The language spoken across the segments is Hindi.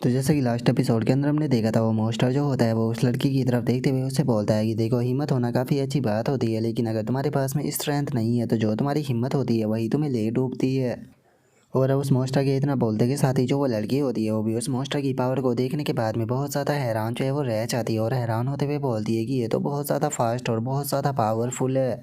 तो जैसे कि लास्ट एपिसोड के अंदर हमने देखा था, वो मोस्टर जो होता है वो उस लड़की की तरफ देखते हुए उससे बोलता है कि देखो, हिम्मत होना काफ़ी अच्छी बात होती है, लेकिन अगर तुम्हारे पास में स्ट्रेंथ नहीं है तो जो तुम्हारी हिम्मत होती है वही तुम्हें ले डूबती है। और अब उस मोस्टर के इतना बोलते के साथ ही जो वो लड़की होती है वो भी उस मोस्टर की पावर को देखने के बाद में बहुत ज़्यादा हैरान जो है वो रह जाती है, और हैरान होते हुए बोलती है कि ये तो बहुत ज़्यादा फास्ट और बहुत ज़्यादा पावरफुल है।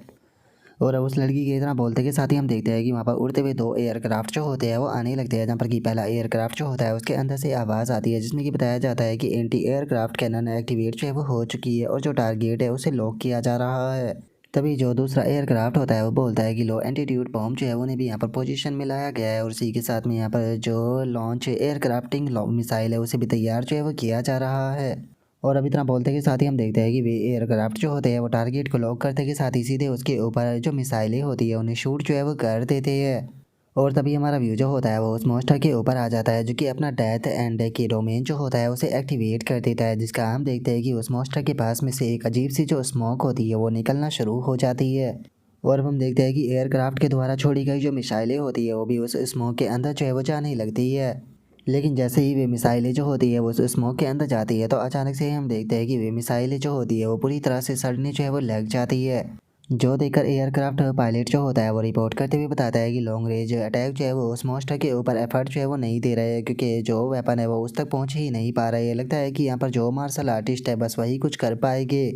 और अब उस लड़की के इतना बोलते के साथ ही हम देखते हैं कि वहाँ पर उड़ते हुए दो एयरक्राफ्ट जो होते हैं वो आने लगते हैं, जहाँ पर कि पहला एयरक्राफ्ट जो होता है उसके अंदर से आवाज़ आती है जिसमें कि बताया जाता है कि एंटी एयरक्राफ्ट कैनन एक्टिवेट जो है वो हो चुकी है और जो टारगेट है उसे लॉक किया जा रहा है। तभी जो दूसरा एयरक्राफ्ट होता है वो बोलता है कि लो एंटीट्यूड बॉम्ब जो है उन्हें भी यहाँ पर पोजीशन में लाया गया है, और उसी के साथ में यहाँ पर जो लॉन्च एयरक्राफ्टिंग मिसाइल है उसे भी तैयार जो है वो किया जा रहा है। और अब इतना बोलते के साथ ही हम देखते हैं कि वे एयरक्राफ्ट जो होते हैं वो टारगेट को लॉक करते के साथ ही सीधे उसके ऊपर जो मिसाइलें होती है उन्हें शूट जो है वो कर देते हैं। और तभी हमारा व्यू जो होता है वो उस मॉन्स्टर के ऊपर आ जाता है, जो कि अपना डेथ एंड की डोमेन जो होता है उसे एक्टिवेट कर देता है, जिसका हम देखते हैं कि उस मॉन्स्टर के पास में से एक अजीब सी जो स्मोक होती है वो निकलना शुरू हो जाती है। और अब हम देखते हैं कि एयरक्राफ्ट के द्वारा छोड़ी गई जो मिसाइलें होती है वो भी उस स्मोक के अंदर जो है वो जाने लगती है। लेकिन जैसे ही वे मिसाइलें जो होती है वो उस स्मोक के अंदर जाती है तो अचानक से ही हम देखते हैं कि वे मिसाइलें जो होती है वो पूरी तरह से सड़ने जो है वो लग जाती है। जो देखकर एयरक्राफ्ट पायलट जो होता है वो रिपोर्ट करते हुए बताता है कि लॉन्ग रेंज अटैक जो है वो उस मॉन्स्टर के ऊपर एफर्ट जो है वो नहीं दे रहे हैं, क्योंकि जो वेपन है वो उस तक पहुंच ही नहीं पा रहे हैं। लगता है कि यहाँ पर जो मार्शल आर्टिस्ट है बस वही कुछ कर पाएंगे।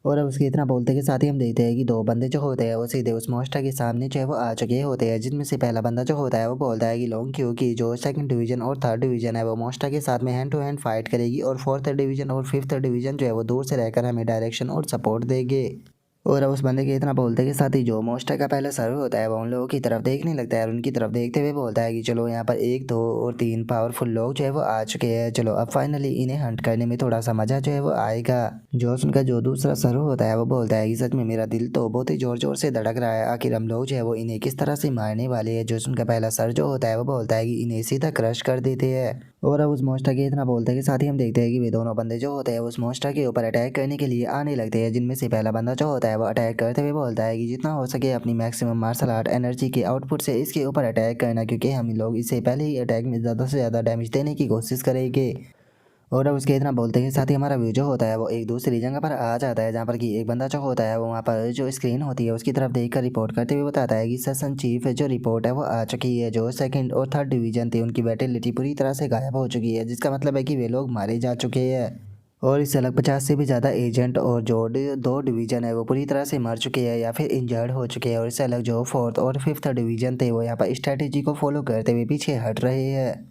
और अब उसके इतना बोलते के साथ ही हम देखते हैं कि दो बंदे जो होते हैं वो सीधे उस मॉन्स्टर के सामने जो है वो आ चुके होते हैं, जिनमें से पहला बंदा जो होता है वो बोलता है कि लॉन्ग क्यू की जो सेकंड डिवीजन और थर्ड डिवीजन है वो मॉन्स्टर के साथ में हैंड टू हैंड फाइट करेगी, और फोर्थ डिवीजन और फिफ्थ डिवीजन जो है वो दूर से रहकर हमें डायरेक्शन और सपोर्ट देंगे। और अब उस बंदे के इतना बोलते के साथ ही जो मॉन्स्टर का पहला सर्व होता है वो उन लोगों की तरफ देखने लगता है, और उनकी तरफ देखते हुए बोलता है कि चलो, यहाँ पर एक दो और तीन पावरफुल लोग जो है वो आ चुके हैं, चलो अब फाइनली इन्हें हंट करने में थोड़ा सा मजा जो है वो आएगा। जो उनका जो दूसरा सर्व होता है वो बोलता है कि सच में मेरा दिल तो बहुत ही जोर जोर से धड़क रहा है, आखिर हम लोग जो है वो इन्हें किस तरह से मारने वाले हैं। जो उनका पहला सर जो होता है वो बोलता है कि इन्हें सीधा क्रश कर देते हैं। और अब उस मॉन्स्टर के इतना बोलते के साथ ही हम देखते हैं कि वे दोनों बंदे जो होते हैं उस मॉन्स्टर के ऊपर अटैक करने के लिए आने लगते हैं, जिनमें से पहला बंदा जो होता है वो अटैक करते हुए बोलता है कि जितना हो सके अपनी मैक्सिमम मार्शल आर्ट एनर्जी के आउटपुट से इसके ऊपर अटैक करना, क्योंकि हम लोग इसे पहले ही अटैक में ज़्यादा से ज़्यादा डैमेज देने की कोशिश करेंगे। और अब उसके इतना बोलते के साथ ही हमारा व्यू जो होता है वो एक दूसरी जगह पर आ जाता है, जहाँ पर कि एक बंदा जो होता है वो वहाँ पर जो स्क्रीन होती है उसकी तरफ देखकर रिपोर्ट करते हुए बताता है कि सेशन चीफ जो रिपोर्ट है वो आ चुकी है, जो सेकंड और थर्ड डिवीजन थे उनकी बैटलिटी पूरी तरह से गायब हो चुकी है, जिसका मतलब है कि वे लोग मारे जा चुके हैं। और इससे अलग 50 से भी ज़्यादा एजेंट और जो दो डिवीज़न है वो पूरी तरह से मर चुके हैं या फिर इंजर्ड हो चुके हैं, और इससे अलग जो फोर्थ और फिफ्थ डिवीज़न थे वो यहाँ पर स्ट्रैटेजी को फॉलो करते हुए पीछे हट रहे हैं।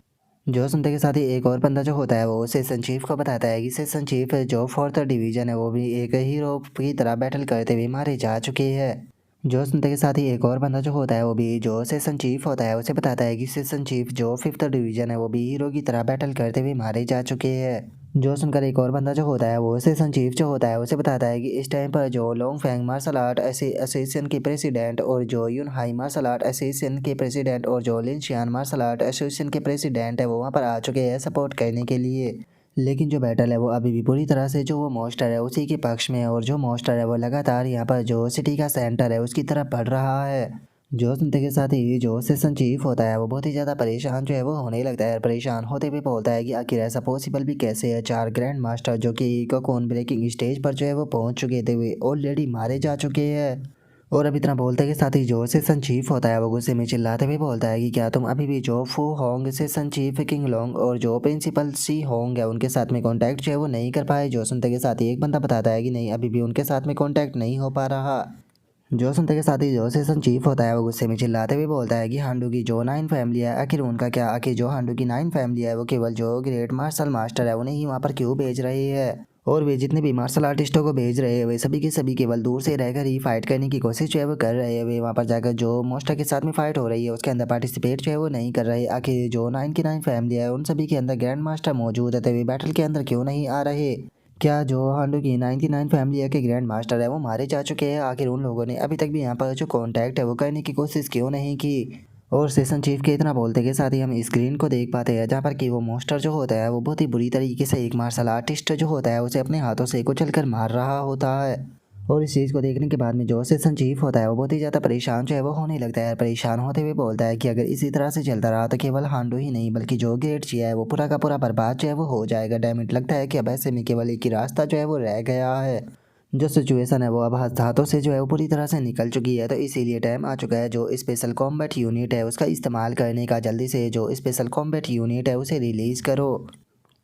जो सुनते के साथ ही एक और बंदा जो होता है वो सेशन चीफ को बताता है कि सेशन चीफ जो फोर्थ डिवीजन है वो भी एक हीरो की तरह बैटल करते हुए मारे जा चुके हैं। जो सुनते के साथ ही एक और बंदा जो होता है वो भी जो सेशन चीफ होता है उसे बताता है कि सेशन चीफ जो फिफ्थ डिवीजन है वो भी हीरो की तरह बैटल करते हुए मारे जा चुके हैं। जो सुनकर एक और बंदा जो होता है वो सेशन चीफ जो होता है उसे बताता है कि इस टाइम पर जो लोंग फैंग मार्शल आर्ट एसोसिएशन के प्रेसिडेंट और जो यून हाई मार्शल आर्ट एसोसिएशन के प्रेसिडेंट और जो लिनशियान मार्शल आर्ट एसोसिएशन के प्रेसिडेंट है वो वहाँ पर आ चुके हैं सपोर्ट करने के लिए। लेकिन जो बैटल है वो अभी भी पूरी तरह से जो वो मॉन्स्टर है उसी के पक्ष में है, और जो मॉन्स्टर है वो लगातार यहाँ पर जो सिटी का सेंटर है उसकी तरफ बढ़ रहा है। जो सुनते के साथ ही जो सेशन चीफ होता है वो बहुत ही ज़्यादा परेशान जो है वो होने लगता है, परेशान होते हुए बोलता है कि आखिर ऐसा पॉसिबल भी कैसे है, चार ग्रैंड मास्टर जो कि कोकोन ब्रेकिंग स्टेज पर जो है वो पहुंच चुके थे वे ऑलरेडी मारे जा चुके हैं। और अब इतना बोलते के साथ ही जो सेशन चीफ होता है वो गुस्से में चिल्लाते हुए बोलता है कि क्या तुम अभी भी जो फू होंग सेशन चीफ किंग लोंग और जो प्रिंसिपल सी होंग है उनके साथ में कांटेक्ट जो है वो नहीं कर पाए। जो सुनते के साथ ही एक बंदा बताता है कि नहीं, अभी भी उनके साथ में कांटेक्ट नहीं हो पा रहा। जो सुनते के साथ ही जो सेशन चीफ होता है वो गुस्से में चिल्लाते हुए बोलता है कि हांडू की जो 9 फैमिली है आखिर उनका क्या, आखिर जो हांडू की 9 फैमिली है वो केवल जो ग्रेट मार्शल मास्टर है उन्हें ही वहाँ पर क्यों भेज रही है, और वे जितने भी मार्शल आर्टिस्टों को भेज रहे हैं वे सभी के सभी केवल दूर से रहकर ही फाइट करने की कोशिश जो है वो कर रहे हैं। वे वहाँ पर जाकर जो मॉन्स्टर के साथ में फाइट हो रही है उसके अंदर पार्टिसिपेट जो है वो नहीं कर रहे। आखिर जो 9 की 9 फैमिली है उन सभी के अंदर ग्रैंड मास्टर मौजूद है, तो वे बैटल के अंदर क्यों नहीं आ रहे। क्या जो हांडू की 99 फैमिली के ग्रैंड मास्टर है वो मारे जा चुके हैं, आखिर उन लोगों ने अभी तक भी यहाँ पर जो कांटेक्ट है वो करने की कोशिश क्यों नहीं की। और सेशन चीफ के इतना बोलते के साथ ही हम स्क्रीन को देख पाते हैं, जहाँ पर कि वो मॉन्स्टर जो होता है वो बहुत ही बुरी तरीके से एक मार्शल आर्टिस्ट जो होता है उसे अपने हाथों से कुचल कर मार रहा होता है। और इस चीज़ को देखने के बाद में जो सेशन चीफ होता है वो बहुत ही ज़्यादा परेशान जो है वो होने लगता है। परेशान होते हुए बोलता है कि अगर इसी तरह से चलता रहा तो केवल हांडो ही नहीं बल्कि जो गेट है वो पूरा का पूरा बर्बाद जो है वो हो जाएगा। डायमंड लगता है कि अब ऐसे में केवल एक ही रास्ता जो है वो रह गया है। जो सिचुएशन है वो अब हाथों से जो है वो पूरी तरह से निकल चुकी है, तो इसीलिए टाइम आ चुका है जो स्पेशल कॉम्बैट यूनिट है उसका इस्तेमाल करने का। जल्दी से जो स्पेशल कॉम्बैट यूनिट है उसे रिलीज़ करो।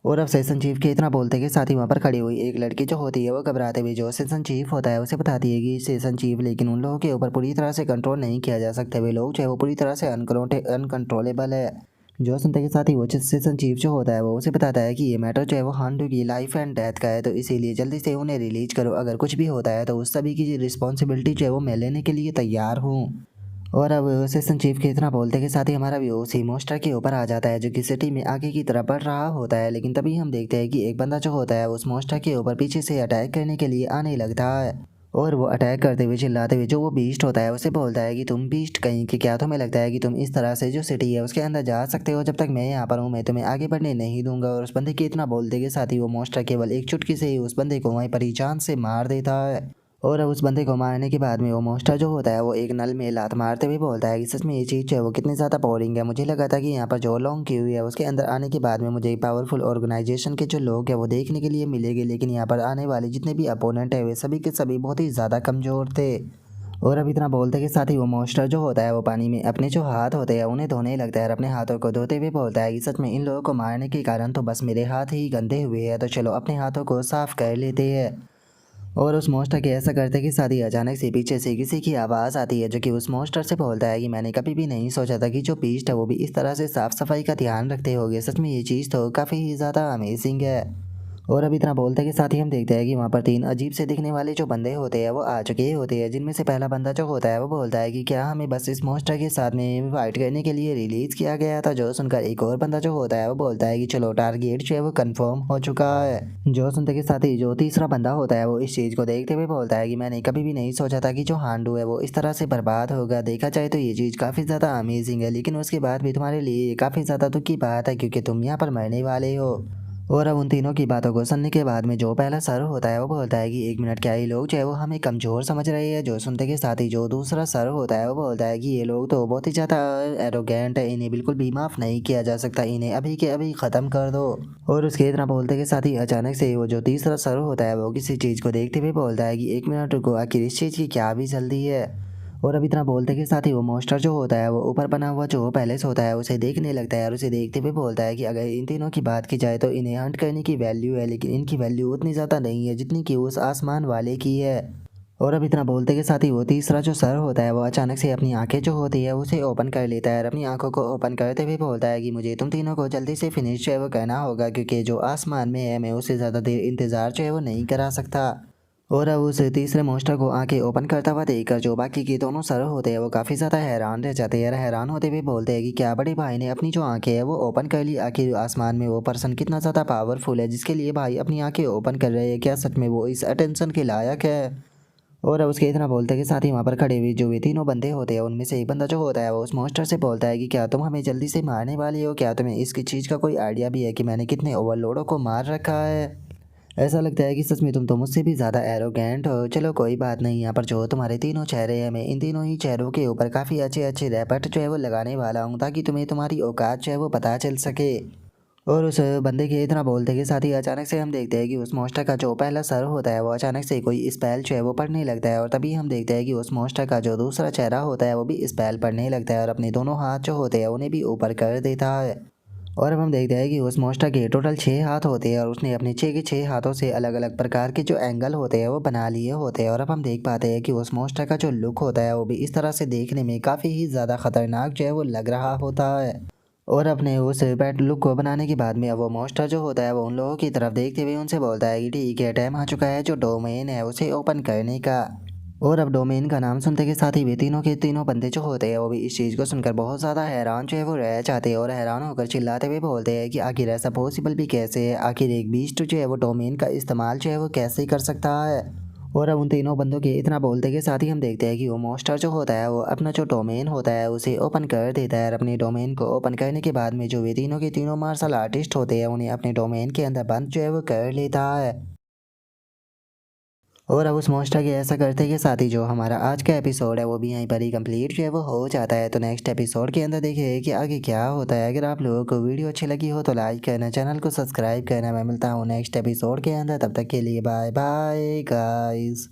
और अब सेशन चीफ के इतना बोलते के साथ ही वहाँ पर खड़ी हुई एक लड़की जो होती है वो घबराते हुए जो सेशन चीफ होता है उसे बताती है कि सेशन चीफ लेकिन उन लोगों के ऊपर पूरी तरह से कंट्रोल नहीं किया जा सकता। वे लोग जो है वो पूरी तरह से अनकंट्रोलेबल है। जो सुनते के साथ ही वो सेशन चीफ जो होता है वो उसे बताता है कि ये मैटर जो है वो हांडू की लाइफ एंड डेथ का है, तो इसीलिए जल्दी से उन्हें रिलीज करो। अगर कुछ भी होता है तो उस सभी की रिस्पॉन्सिबिलिटी जो है वो मैं लेने के लिए तैयार हूँ। और अब सेशन चीफ के इतना बोलते के साथ ही हमारा व्यू उसी मोस्टर के ऊपर आ जाता है जो कि सिटी में आगे की तरफ बढ़ रहा होता है। लेकिन तभी हम देखते हैं कि एक बंदा जो होता है उस मोस्टर के ऊपर पीछे से अटैक करने के लिए आने लगता है। और वो अटैक करते हुए चिल्लाते हुए जो वो बीस्ट होता है उसे बोलता है कि तुम बीस्ट कहीं कि क्या तुम्हें लगता है कि तुम इस तरह से जो सिटी है उसके अंदर जा सकते हो? जब तक मैं यहाँ पर हूँ मैं तुम्हें आगे बढ़ने नहीं दूंगा। और उस बंदे के इतना बोलते के साथ ही वो मोस्टर केवल एक चुटकी से ही उस बंदे को वहीं पर ही जान से मार देता है। और अब उस बंदे को मारने के बाद में वो मोस्टर जो होता है वो एक नल में लात मारते हुए बोलता है कि सच में ये चीज़ जो है वो कितनी ज़्यादा बोरिंग है। मुझे लगा था कि यहाँ पर जो लॉन्ग की हुई है उसके अंदर आने के बाद में मुझे एक पावरफुल ऑर्गेनाइजेशन के जो लोग हैं वो देखने के लिए मिलेंगे, लेकिन यहाँ पर आने वाले जितने भी अपोनेंट है वे सभी के सभी बहुत ही ज़्यादा कमज़ोर थे। और अब इतना बोलते के साथ ही वो मोस्टर जो होता है वो पानी में अपने जो हाथ होते हैं उन्हें धोने लगता है और अपने हाथों को धोते हुए बोलता है कि सच में इन लोगों को मारने के कारण तो बस मेरे हाथ ही गंदे हुए हैं, तो चलो अपने हाथों को साफ कर लेते हैं। और उस मोस्टर के ऐसा करते कि साथ ही अचानक से पीछे से किसी की आवाज़ आती है जो कि उस मोस्टर से बोलता है कि मैंने कभी भी नहीं सोचा था कि जो बीस्ट है वो भी इस तरह से साफ सफाई का ध्यान रखते होंगे। सच में ये चीज़ तो काफ़ी ही ज़्यादा अमेजिंग है। और अब इतना बोलते के साथ ही हम देखते हैं कि वहाँ पर तीन अजीब से दिखने वाले जो बंदे होते हैं वो आ चुके होते हैं, जिनमें से पहला बंदा जो होता है वो बोलता है कि क्या हमें बस इस मॉन्स्टर के साथ में फाइट करने के लिए रिलीज़ किया गया था? जो सुनकर एक और बंदा जो होता है वो बोलता है कि चलो टारगेट जो है वो कंफर्म हो चुका है। जो सुनते के साथ ही जो तीसरा बंदा होता है वो इस चीज़ को देखते हुए बोलता है कि मैंने कभी भी नहीं सोचा था कि जो हांडू है वो इस तरह से बर्बाद होगा। देखा जाए तो ये चीज़ काफ़ी ज़्यादा अमेजिंग है, लेकिन उसके बाद भी तुम्हारे लिए काफ़ी ज़्यादा दुख की बात है क्योंकि तुम यहाँ पर मरने वाले हो। और अब उन तीनों की बातों को सुनने के बाद में जो पहला सर होता है वो बोलता है कि एक मिनट, क्या ये लोग जो है वो हमें कमज़ोर समझ रहे हैं? जो सुनते के साथ ही जो दूसरा सर होता है वो बोलता है कि ये लोग तो बहुत ही ज़्यादा एरोगेंट है, इन्हें बिल्कुल भी माफ़ नहीं किया जा सकता, इन्हें अभी के अभी ख़त्म कर दो। और उसके इतना बोलते के साथ ही अचानक से वो जो तीसरा सर होता है वो किसी चीज़ को देखते हुए बोलता है कि एक मिनट रुको, आखिर इस चीज़ की क्या भी जल्दी है? और अब इतना बोलते के साथ ही वो मोस्टर जो होता है वो ऊपर बना हुआ जो पैलेस होता है उसे देखने लगता है और उसे देखते हुए बोलता है कि अगर इन तीनों की बात की जाए तो इन्हें हंट करने की वैल्यू है, लेकिन इनकी वैल्यू उतनी ज़्यादा नहीं है जितनी कि उस आसमान वाले की है। और अब इतना बोलते के साथ ही वो तीसरा जो सर होता है वो अचानक से अपनी आंखें जो होती है उसे ओपन कर लेता है और अपनी आंखों को ओपन करते हुए बोलता है कि मुझे तुम तीनों को जल्दी से फिनिश जो है वो करना होगा, क्योंकि जो आसमान में है मैं उससे ज़्यादा देर इंतज़ार जो है वो नहीं करा सकता। और अब उस तीसरे मॉन्स्टर को आंखें ओपन करता हुआ देखकर जो बाकी के दोनों सर होते हैं वो काफ़ी ज़्यादा हैरान रह जाते हैं। हैरान होते हुए बोलते हैं कि क्या बड़े भाई ने अपनी जो आंखें हैं वो ओपन कर ली? आखिर आसमान में वो पर्सन कितना ज़्यादा पावरफुल है जिसके लिए भाई अपनी आंखें ओपन कर रहे हैं? क्या सच में वो इस अटेंशन के लायक है? और अब उसके इतना बोलते के साथ ही वहाँ पर खड़े हुए जो वे तीनों बंदे होते हैं उनमें से एक बंदा जो होता है वो उस मॉन्स्टर से बोलता है कि क्या तुम हमें जल्दी से मारने वाले हो? क्या तुम्हें इसकी चीज़ का कोई आइडिया भी है कि मैंने कितने ओवरलोडों को मार रखा है? ऐसा लगता है कि सच में तुम तो मुझसे भी ज़्यादा एरोगेंट हो। चलो कोई बात नहीं, यहाँ पर जो तुम्हारे तीनों चेहरे हैं मैं इन तीनों ही चेहरों के ऊपर काफ़ी अच्छे अच्छे रैपट जो है वो लगाने वाला हूँ ताकि तुम्हें तुम्हारी औकात जो है वो पता चल सके। और उस बंदे के इतना बोलते के साथ ही अचानक से हम देखते हैं कि उस मॉन्स्टर का जो पहला सर होता है वो अचानक से कोई स्पेल जो है वो पढ़ने लगता है और तभी हम देखते हैं कि उस मॉन्स्टर का जो दूसरा चेहरा होता है वो भी स्पेल पढ़ने लगता है और अपने दोनों हाथ जो होते हैं उन्हें भी ऊपर कर देता है। और अब हम देखते हैं कि उस मॉन्स्टर के टोटल 6 हाथ होते हैं और उसने अपने 6 के 6 हाथों से अलग अलग प्रकार के जो एंगल होते हैं वो बना लिए होते हैं। और अब हम देख पाते हैं कि उस मॉन्स्टर का जो लुक होता है वो भी इस तरह से देखने में काफ़ी ही ज़्यादा खतरनाक जो है वो लग रहा होता है। और अपने उस बैड लुक को बनाने के बाद में अब वो मॉन्स्टर जो होता है वो उन लोगों की तरफ देखते हुए उनसे बोलता है कि ठीक है, टाइम आ चुका है जो डोमेन है उसे ओपन करने का। और अब डोमेन का नाम सुनते के साथ ही वे तीनों के तीनों बंदे जो होते हैं वो भी इस चीज़ को सुनकर बहुत ज़्यादा हैरान जो है वो रह जाते हैं और हैरान होकर चिल्लाते हुए बोलते हैं कि आखिर ऐसा पॉसिबल भी कैसे है? आखिर एक बीस्ट जो है वो डोमेन का इस्तेमाल जो है वो कैसे कर सकता है? और अब उन तीनों बंदों के इतना बोलते के साथ ही हम देखते हैं कि वो मॉन्स्टर जो होता है वो अपना जो डोमेन होता है उसे ओपन कर देता है और अपने डोमेन को ओपन करने के बाद में जो वे तीनों के तीनों मार्शल आर्टिस्ट होते हैं उन्हें अपने डोमेन के अंदर बंद जो है वो कर लेता है। और अब उस मॉन्स्टर के ऐसा करते के साथ ही जो हमारा आज का एपिसोड है वो भी यहीं पर ही कंप्लीट जो है वो हो जाता है। तो नेक्स्ट एपिसोड के अंदर देखिए कि आगे क्या होता है। अगर आप लोगों को वीडियो अच्छी लगी हो तो लाइक करना, चैनल को सब्सक्राइब करना। मैं मिलता हूँ नेक्स्ट एपिसोड के अंदर, तब तक के लिए बाय बाय गाइस।